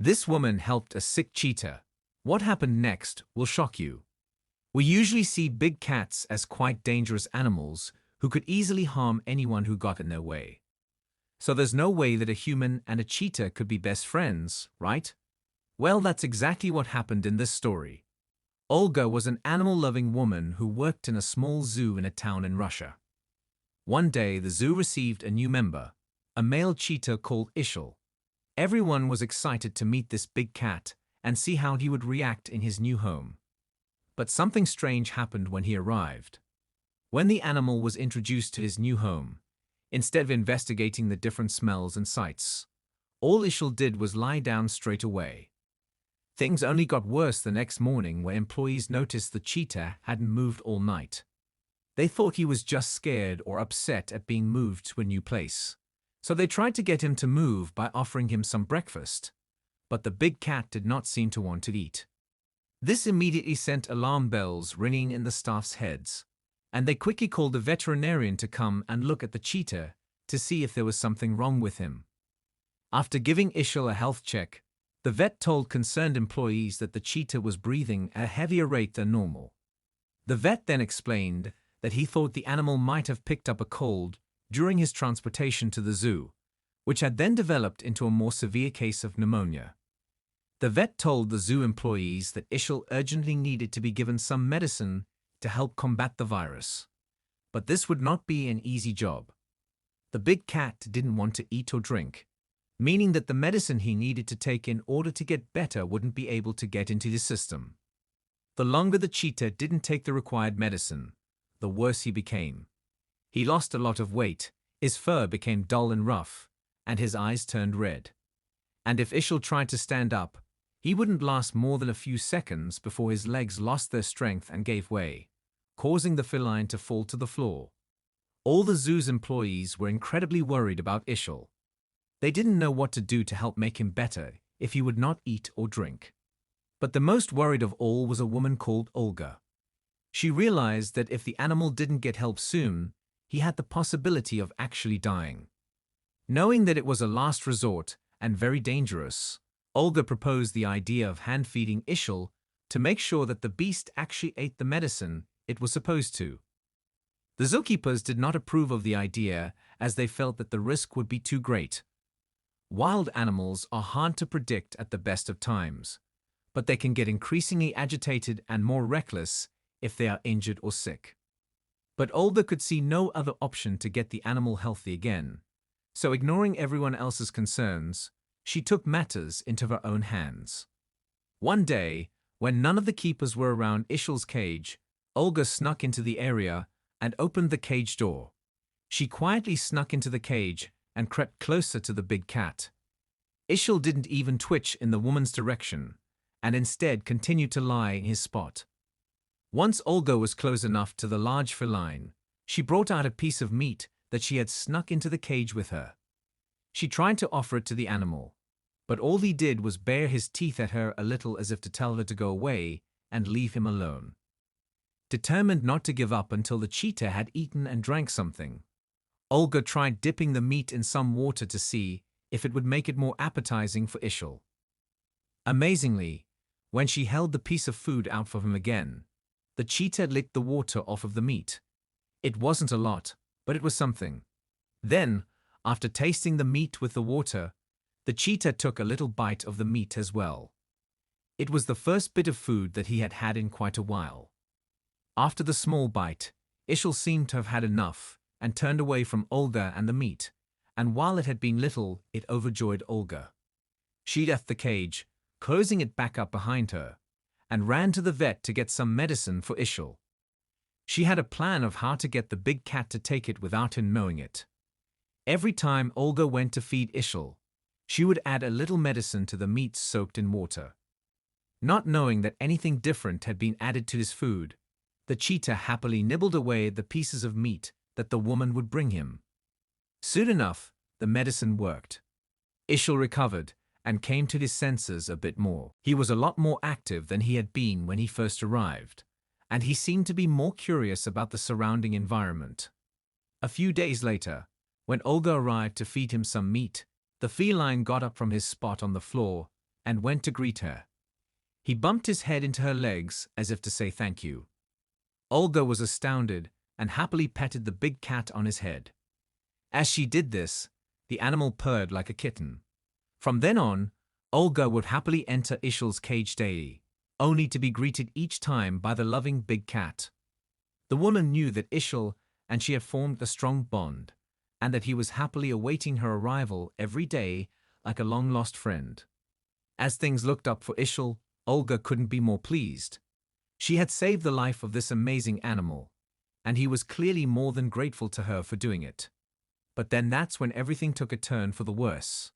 This woman helped a sick cheetah. What happened next will shock you. We usually see big cats as quite dangerous animals who could easily harm anyone who got in their way. So there's no way that a human and a cheetah could be best friends, right? Well, that's exactly what happened in this story. Olga was an animal-loving woman who worked in a small zoo in a town in Russia. One day, the zoo received a new member, a male cheetah called Ishil. Everyone was excited to meet this big cat and see how he would react in his new home. But something strange happened when he arrived. When the animal was introduced to his new home, instead of investigating the different smells and sights, all Ishil did was lie down straight away. Things only got worse the next morning when employees noticed the cheetah hadn't moved all night. They thought he was just scared or upset at being moved to a new place. So they tried to get him to move by offering him some breakfast. But the big cat did not seem to want to eat. This immediately sent alarm bells ringing in the staff's heads, and they quickly called a veterinarian to come and look at the cheetah to see if there was something wrong with him. After giving Ishil a health check, the vet told concerned employees that the cheetah was breathing at a heavier rate than normal. The vet then explained that he thought the animal might have picked up a cold during his transportation to the zoo, which had then developed into a more severe case of pneumonia. The vet told the zoo employees that Ishil urgently needed to be given some medicine to help combat the virus. But this would not be an easy job. The big cat didn't want to eat or drink, meaning that the medicine he needed to take in order to get better wouldn't be able to get into the system. The longer the cheetah didn't take the required medicine, the worse he became. He lost a lot of weight, his fur became dull and rough, and his eyes turned red. And if Ishil tried to stand up, he wouldn't last more than a few seconds before his legs lost their strength and gave way, causing the feline to fall to the floor. All the zoo's employees were incredibly worried about Ishil. They didn't know what to do to help make him better if he would not eat or drink. But the most worried of all was a woman called Olga. She realized that if the animal didn't get help soon, he had the possibility of actually dying. Knowing that it was a last resort and very dangerous, Olga proposed the idea of hand-feeding Ishil to make sure that the beast actually ate the medicine it was supposed to. The zookeepers did not approve of the idea as they felt that the risk would be too great. Wild animals are hard to predict at the best of times, but they can get increasingly agitated and more reckless if they are injured or sick. But Olga could see no other option to get the animal healthy again, so ignoring everyone else's concerns, she took matters into her own hands. One day, when none of the keepers were around Ishil's cage, Olga snuck into the area and opened the cage door. She quietly snuck into the cage and crept closer to the big cat. Ishil didn't even twitch in the woman's direction, and instead continued to lie in his spot. Once Olga was close enough to the large feline, she brought out a piece of meat that she had snuck into the cage with her. She tried to offer it to the animal, but all he did was bare his teeth at her a little as if to tell her to go away and leave him alone. Determined not to give up until the cheetah had eaten and drank something, Olga tried dipping the meat in some water to see if it would make it more appetizing for Ishil. Amazingly, when she held the piece of food out for him again, the cheetah licked the water off of the meat. It wasn't a lot, but it was something. Then, after tasting the meat with the water, the cheetah took a little bite of the meat as well. It was the first bit of food that he had had in quite a while. After the small bite, Ishil seemed to have had enough and turned away from Olga and the meat, and while it had been little, it overjoyed Olga. She left the cage, closing it back up behind her, and ran to the vet to get some medicine for Ishil. She had a plan of how to get the big cat to take it without him knowing it. Every time Olga went to feed Ishil, she would add a little medicine to the meat soaked in water. Not knowing that anything different had been added to his food, the cheetah happily nibbled away at the pieces of meat that the woman would bring him. Soon enough, the medicine worked. Ishil recovered and came to his senses a bit more. He was a lot more active than he had been when he first arrived, and he seemed to be more curious about the surrounding environment. A few days later, when Olga arrived to feed him some meat, the feline got up from his spot on the floor and went to greet her. He bumped his head into her legs as if to say thank you. Olga was astounded and happily petted the big cat on his head. As she did this, the animal purred like a kitten. From then on, Olga would happily enter Ishel's cage daily, only to be greeted each time by the loving big cat. The woman knew that Ishel and she had formed a strong bond, and that he was happily awaiting her arrival every day like a long-lost friend. As things looked up for Ishel, Olga couldn't be more pleased. She had saved the life of this amazing animal, and he was clearly more than grateful to her for doing it. But then that's when everything took a turn for the worse.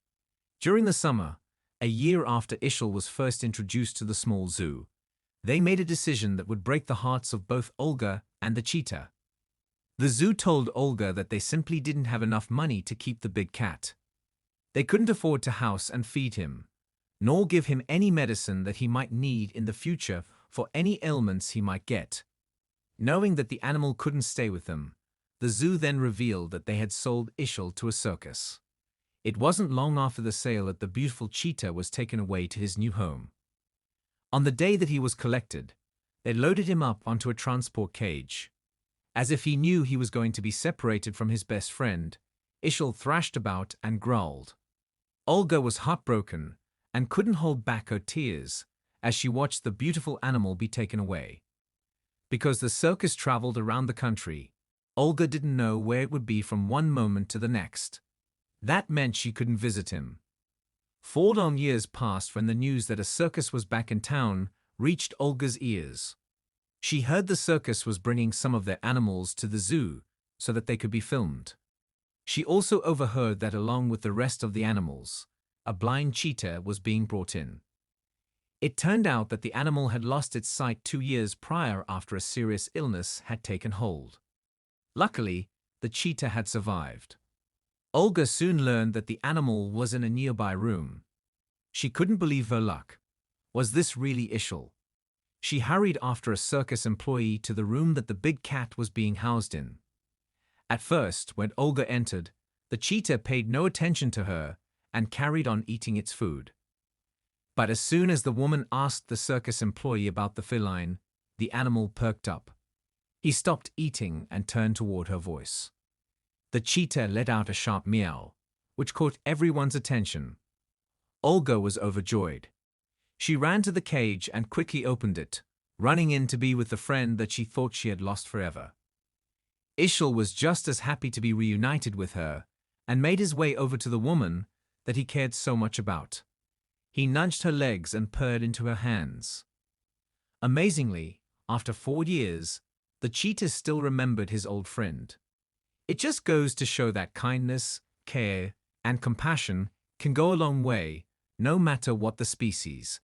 During the summer, a year after Ishel was first introduced to the small zoo, they made a decision that would break the hearts of both Olga and the cheetah. The zoo told Olga that they simply didn't have enough money to keep the big cat. They couldn't afford to house and feed him, nor give him any medicine that he might need in the future for any ailments he might get. Knowing that the animal couldn't stay with them, the zoo then revealed that they had sold Ishel to a circus. It wasn't long after the sale that the beautiful cheetah was taken away to his new home. On the day that he was collected, they loaded him up onto a transport cage. As if he knew he was going to be separated from his best friend, Ishel thrashed about and growled. Olga was heartbroken and couldn't hold back her tears as she watched the beautiful animal be taken away. Because the circus traveled around the country, Olga didn't know where it would be from one moment to the next. That meant she couldn't visit him. 4 long years passed when the news that a circus was back in town reached Olga's ears. She heard the circus was bringing some of their animals to the zoo so that they could be filmed. She also overheard that along with the rest of the animals, a blind cheetah was being brought in. It turned out that the animal had lost its sight 2 years prior after a serious illness had taken hold. Luckily, the cheetah had survived. Olga soon learned that the animal was in a nearby room. She couldn't believe her luck. Was this really Ishel? She hurried after a circus employee to the room that the big cat was being housed in. At first, when Olga entered, the cheetah paid no attention to her and carried on eating its food. But as soon as the woman asked the circus employee about the feline, the animal perked up. He stopped eating and turned toward her voice. The cheetah let out a sharp meow, which caught everyone's attention. Olga was overjoyed. She ran to the cage and quickly opened it, running in to be with the friend that she thought she had lost forever. Ishel was just as happy to be reunited with her and made his way over to the woman that he cared so much about. He nudged her legs and purred into her hands. Amazingly, after 4 years, the cheetah still remembered his old friend. It just goes to show that kindness, care, and compassion can go a long way, no matter what the species.